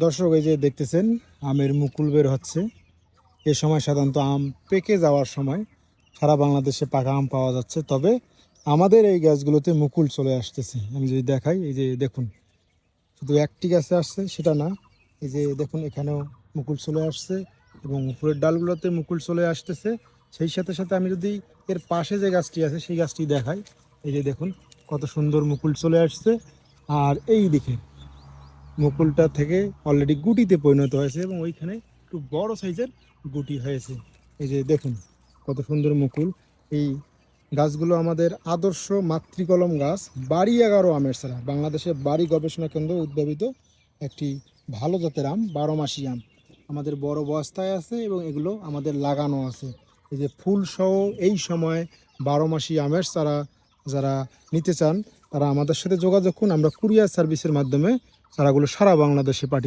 দর্শক, এই যে দেখতেছেন আমের মুকুল বের হচ্ছে। এ সময় সাধারণত আম পেকে যাওয়ার সময় সারা বাংলাদেশে পাকা আম পাওয়া যাচ্ছে, তবে আমাদের এই গাছগুলোতে মুকুল চলে আসতেছে। আমি যদি দেখাই, এই যে দেখুন, শুধু একটি গাছে আসছে সেটা না, এই যে দেখুন এখানেও মুকুল চলে আসছে এবং উপরের ডালগুলোতে মুকুল চলে আসতেছে। সেই সাথে সাথে আমি যদি এর পাশে যে গাছটি আছে সেই গাছটি দেখাই, এই যে দেখুন কত সুন্দর মুকুল চলে আসছে। আর এই দিকে মুকুলটা থেকে অলরেডি গুটিতে পরিণত হয়েছে এবং ওইখানে একটু বড় সাইজের গুটি হয়েছে। এই যে দেখুন কত সুন্দর মুকুল। এই গাছগুলো আমাদের আদর্শ মাতৃকলম গাছ, বাড়ি 11 আমের চারা, বাংলাদেশের বাড়ি গবেষণা কেন্দ্র উদ্ভাবিত একটি ভালো জাতের আম, 12 মাসি আম আমাদের বড় বস্তায় আছে এবং এগুলো আমাদের লাগানো আছে। এই যে ফুল সহ এই সময় 12 মাসি আমের চারা যারা নিতে চান তারা আমাদের সাথে যোগাযোগ করুন। আমরা কুরিয়ার সার্ভিসের মাধ্যমে চারাগুলো সারা বাংলাদেশে পাঠিয়ে